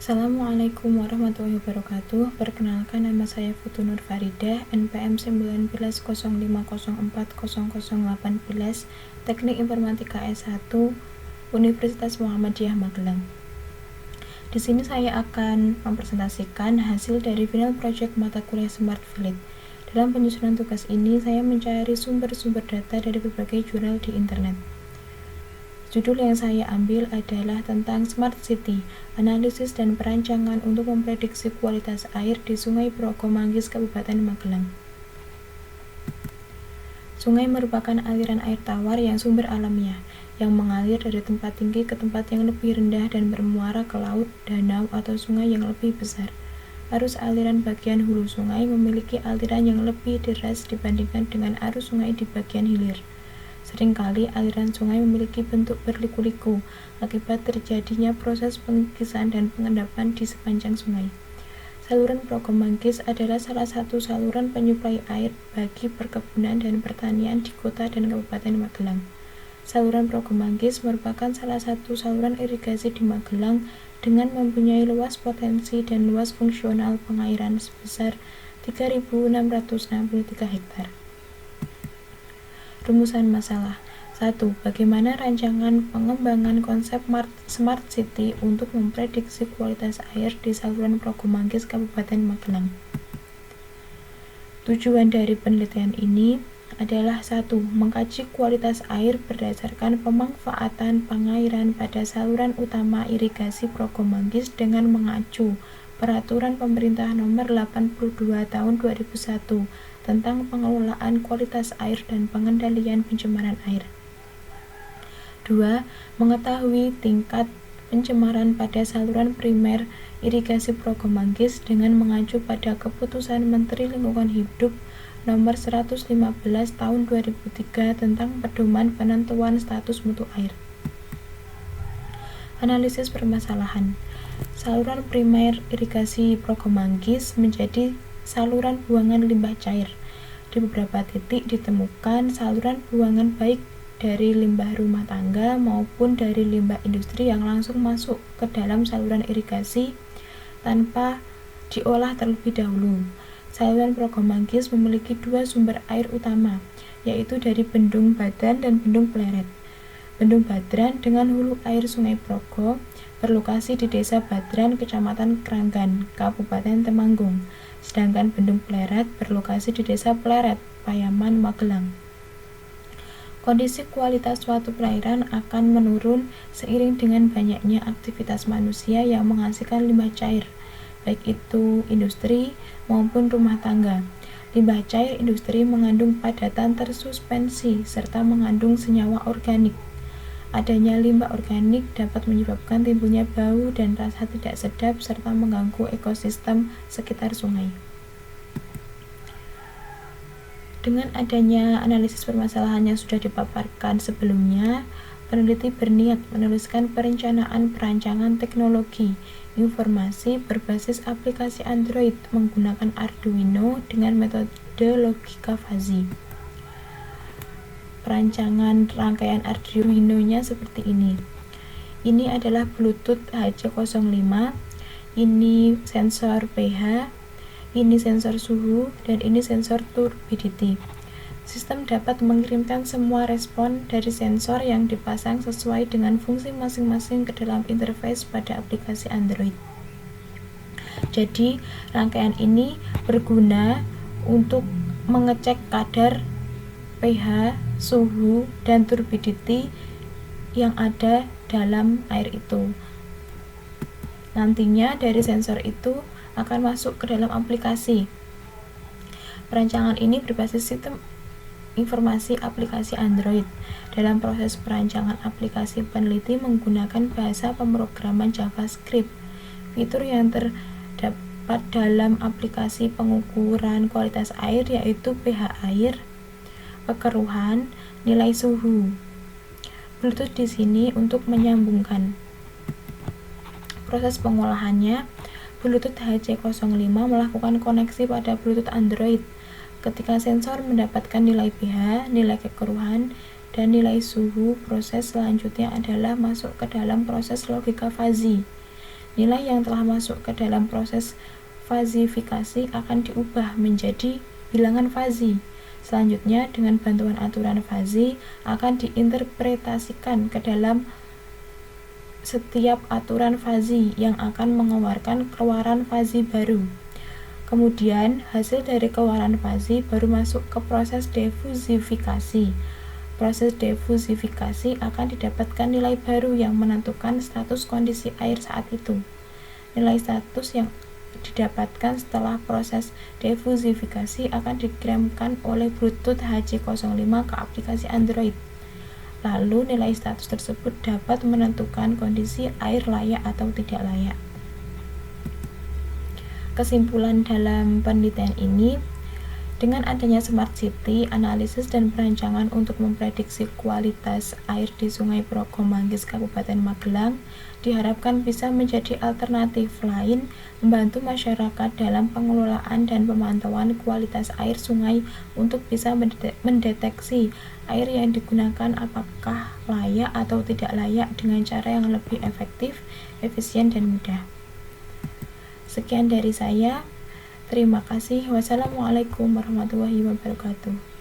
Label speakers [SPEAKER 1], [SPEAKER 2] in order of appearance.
[SPEAKER 1] Assalamualaikum warahmatullahi wabarakatuh. Perkenalkan, nama saya Putu Nur Faridah, NPM 1905040018, Teknik Informatika S1, Universitas Muhammadiyah Magelang. Di sini saya akan mempresentasikan hasil dari final project mata kuliah Smart Village. Dalam penyusunan tugas ini, saya mencari sumber-sumber data dari berbagai jurnal di internet. Judul yang saya ambil adalah tentang Smart City, analisis dan perancangan untuk memprediksi kualitas air di Sungai Progo Manggis, Kabupaten Magelang. Sungai merupakan aliran air tawar yang sumber alamiah, yang mengalir dari tempat tinggi ke tempat yang lebih rendah dan bermuara ke laut, danau, atau sungai yang lebih besar. Arus aliran bagian hulu sungai memiliki aliran yang lebih deras dibandingkan dengan arus sungai di bagian hilir. Seringkali aliran sungai memiliki bentuk berliku-liku akibat terjadinya proses pengikisan dan pengendapan di sepanjang sungai. Saluran Progo Manggis adalah salah satu saluran penyuplai air bagi perkebunan dan pertanian di kota dan Kabupaten Magelang. Saluran Progo Manggis merupakan salah satu saluran irigasi di Magelang dengan mempunyai luas potensi dan luas fungsional pengairan sebesar 3.663 hektar. Rumusan masalah. 1. Bagaimana rancangan pengembangan konsep Smart City untuk memprediksi kualitas air di saluran Progo Manggis, Kabupaten Magelang? Tujuan dari penelitian ini adalah 1. Mengkaji kualitas air berdasarkan pemanfaatan pengairan pada saluran utama irigasi Progo Manggis dengan mengacu Peraturan Pemerintah Nomor 82 Tahun 2001 tentang pengelolaan kualitas air dan pengendalian pencemaran air. 2. Mengetahui tingkat pencemaran pada saluran primer irigasi Progo Manggis dengan mengacu pada Keputusan Menteri Lingkungan Hidup Nomor 115 Tahun 2003 tentang pedoman penentuan status mutu air. Analisis permasalahan. Saluran primer irigasi Progo Manggis menjadi saluran buangan limbah cair. Di beberapa titik ditemukan saluran buangan baik dari limbah rumah tangga maupun dari limbah industri yang langsung masuk ke dalam saluran irigasi tanpa diolah terlebih dahulu. Saluran Progo Manggis memiliki dua sumber air utama, yaitu dari Bendung Badran dan Bendung Pleret. Bendung Badran dengan hulu air Sungai Progo berlokasi di Desa Badran, Kecamatan Kranggan, Kabupaten Temanggung. Sedangkan Bendung Pleret berlokasi di Desa Pleret, Payaman, Magelang. Kondisi kualitas suatu perairan akan menurun seiring dengan banyaknya aktivitas manusia yang menghasilkan limbah cair, baik itu industri maupun rumah tangga. Limbah cair industri mengandung padatan tersuspensi serta mengandung senyawa organik. Adanya limbah organik dapat menyebabkan timbulnya bau dan rasa tidak sedap serta mengganggu ekosistem sekitar sungai. Dengan adanya analisis permasalahan yang sudah dipaparkan sebelumnya, peneliti berniat menuliskan perencanaan perancangan teknologi informasi berbasis aplikasi Android menggunakan Arduino dengan metode logika fuzzy. Perancangan rangkaian Arduino-nya seperti ini. Ini adalah Bluetooth HC05, ini sensor pH, ini sensor suhu, dan ini sensor turbidity. Sistem dapat mengirimkan semua respon dari sensor yang dipasang sesuai dengan fungsi masing-masing ke dalam interface pada aplikasi Android. Jadi, rangkaian ini berguna untuk mengecek kadar pH, suhu, dan turbidity yang ada dalam air itu. Nantinya dari sensor itu akan masuk ke dalam aplikasi. Perancangan ini berbasis sistem informasi aplikasi Android. Dalam proses perancangan aplikasi, peneliti menggunakan bahasa pemrograman JavaScript. Fitur yang terdapat dalam aplikasi pengukuran kualitas air yaitu pH air, kekeruhan, nilai suhu. Bluetooth di sini untuk menyambungkan. Proses pengolahannya, Bluetooth HC05 melakukan koneksi pada Bluetooth Android. Ketika sensor mendapatkan nilai pH, nilai kekeruhan, dan nilai suhu, proses selanjutnya adalah masuk ke dalam proses logika fuzzy. nilai yang telah masuk ke dalam proses fazifikasi akan diubah menjadi bilangan fazi. Selanjutnya, dengan bantuan aturan fazi akan diinterpretasikan ke dalam setiap aturan fazi yang akan mengeluarkan keluaran fazi baru. Kemudian, hasil dari keluaran fazi baru masuk ke proses defusifikasi. Proses defusifikasi akan didapatkan nilai baru yang menentukan status kondisi air saat itu. Nilai status yang didapatkan setelah proses defusifikasi akan dikirimkan oleh Bluetooth HC05 ke aplikasi Android. Lalu nilai status tersebut dapat menentukan kondisi air layak atau tidak layak. Kesimpulan dalam penelitian ini, dengan adanya Smart City, analisis dan perancangan untuk memprediksi kualitas air di Sungai Progomanggis Kabupaten Magelang diharapkan bisa menjadi alternatif lain membantu masyarakat dalam pengelolaan dan pemantauan kualitas air sungai untuk bisa mendeteksi air yang digunakan apakah layak atau tidak layak dengan cara yang lebih efektif, efisien, dan mudah. Sekian dari saya. Terima kasih. Wassalamualaikum warahmatullahi wabarakatuh.